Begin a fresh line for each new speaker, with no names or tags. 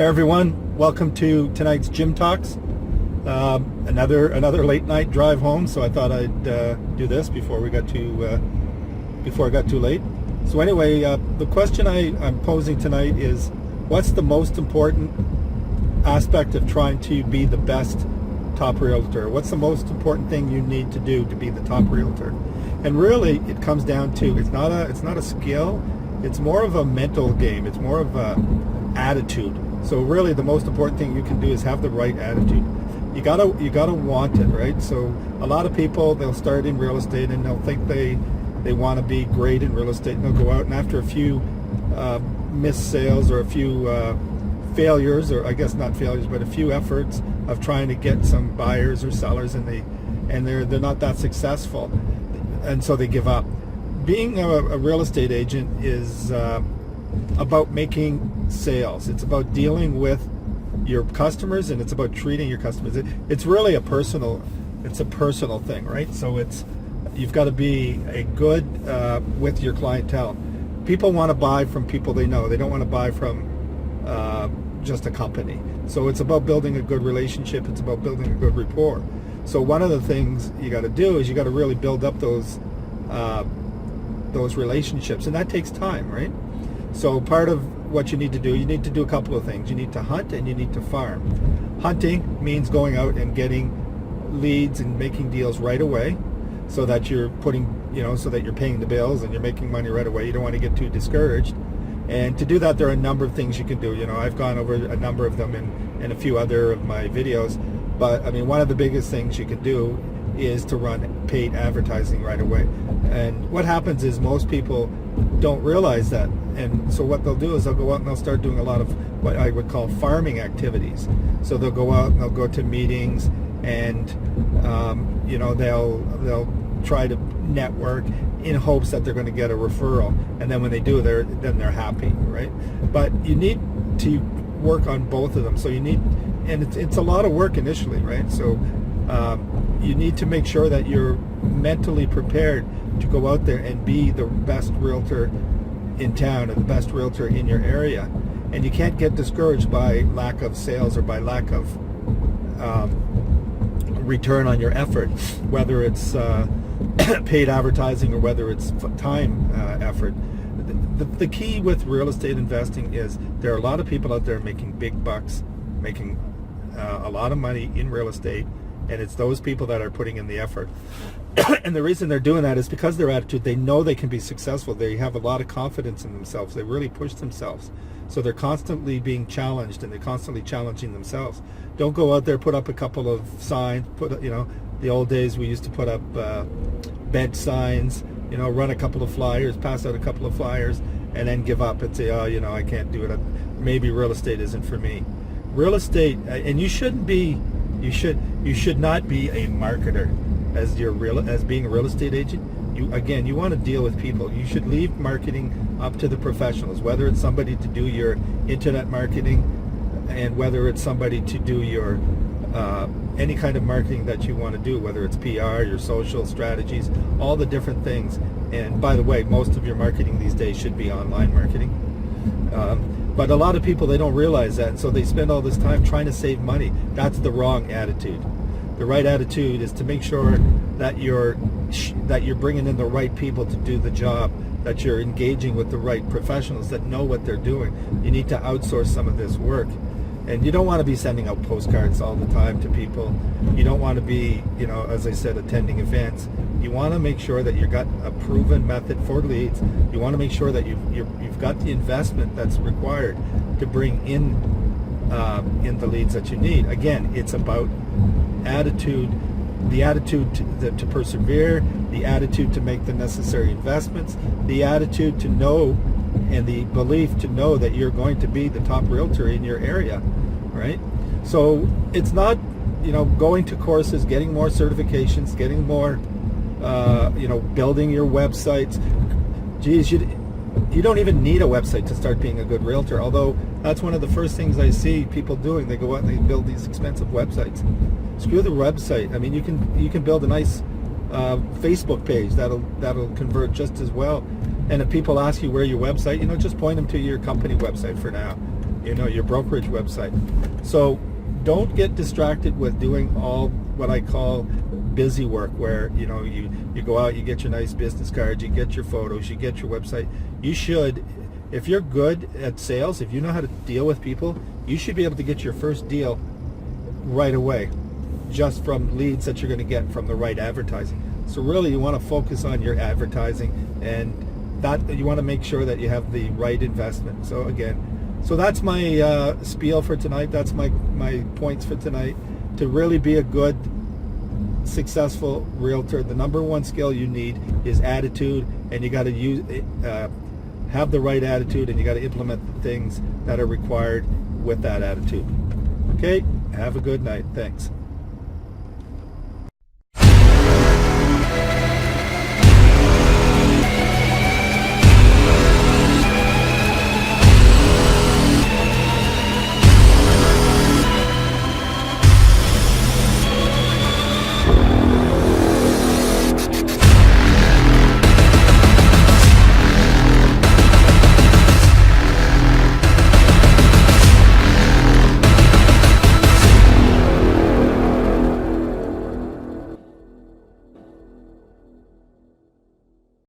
everyone, welcome to tonight's Gym Talks. Another late night drive home, so I thought I'd do this before it got too late. So anyway, the question I'm posing tonight is, what's the most important aspect of trying to be the best top realtor? What's the most important thing you need to do to be the top realtor? And really, it comes down to it's not a skill. It's more of a mental game. It's more of a attitude. So really, the most important thing you can do is have the right attitude. You gotta want it, right? So a lot of people, they'll start in real estate and they'll think they want to be great in real estate, and they'll go out and after a few missed sales or a few failures, or I guess not failures, but a few efforts of trying to get some buyers or sellers, and they're not that successful, and so they give up. Being a real estate agent is about making sales. It's about dealing with your customers, and it's about treating your customers. It's really a personal thing, right? So you've got to be a good with your clientele. People want to buy from people they know. They don't want to buy from just a company. So it's about building a good relationship. It's about building a good rapport. So one of the things you got to do is you got to really build up those relationships, and that takes time, right? So part of what you need to do a couple of things. You need to hunt and you need to farm. Hunting means going out and getting leads and making deals right away, so that you're so that you're paying the bills and you're making money right away. You don't want to get too discouraged. And to do that, there are a number of things you can do. I've gone over a number of them in a few other of my videos. But I mean, one of the biggest things you can do is to run paid advertising right away. And what happens is most people don't realize that. And so what they'll do is they'll go out and they'll start doing a lot of what I would call farming activities. So they'll go out and they'll go to meetings, and they'll try to network in hopes that they're going to get a referral. And then when they do, they're happy, right? But you need to work on both of them. So you need, and it's a lot of work initially, right? So you need to make sure that you're mentally prepared to go out there and be the best realtor in town or the best realtor in your area. And you can't get discouraged by lack of sales or by lack of return on your effort, whether it's paid advertising or whether it's time effort. The key with real estate investing is there are a lot of people out there making big bucks, making a lot of money in real estate, and it's those people that are putting in the effort. And the reason they're doing that is because their attitude, they know they can be successful. They have a lot of confidence in themselves. They really push themselves. So they're constantly being challenged, and they're constantly challenging themselves. Don't go out there, put up a couple of signs, the old days we used to put up bed signs, run a couple of flyers, pass out a couple of flyers, and then give up and say, I can't do it. Maybe real estate isn't for me. Real estate, and you should not be a marketer as being a real estate agent. You want to deal with people. You should leave marketing up to the professionals, whether it's somebody to do your internet marketing, and whether it's somebody to do your any kind of marketing that you want to do, whether it's PR, your social strategies, all the different things. And by the way, most of your marketing these days should be online marketing. But a lot of people, they don't realize that, and so they spend all this time trying to save money. That's the wrong attitude. The right attitude is to make sure that you're bringing in the right people to do the job, that you're engaging with the right professionals that know what they're doing. You need to outsource some of this work. And you don't want to be sending out postcards all the time to people. You don't want to be, as I said, attending events. You want to make sure that you've got a proven method for leads. You want to make sure that you've got the investment that's required to bring in the leads that you need. Again, it's about attitude, the attitude to persevere, the attitude to make the necessary investments, the attitude to know, and the belief to know that you're going to be the top realtor in your area, right? So it's not, going to courses, getting more certifications, getting more, building your websites. Geez, you don't even need a website to start being a good realtor, although that's one of the first things I see people doing. They go out and they build these expensive websites. Screw the website. I mean, you can build a nice Facebook page that'll convert just as well. And if people ask you where your website, just point them to your company website for now. your brokerage website. So don't get distracted with doing all what I call busy work, where you go out, you get your nice business cards, you get your photos, you get your website. You should, if you're good at sales, if you know how to deal with people, you should be able to get your first deal right away, just from leads that you're going to get from the right advertising. So really, you want to focus on your advertising, and that you want to make sure that you have the right investment. So that's my spiel for tonight. That's my points for tonight. To really be a good, successful realtor, the number one skill you need is attitude, and you got to have the right attitude, and you got to implement the things that are required with that attitude. Okay, have a good night. Thanks.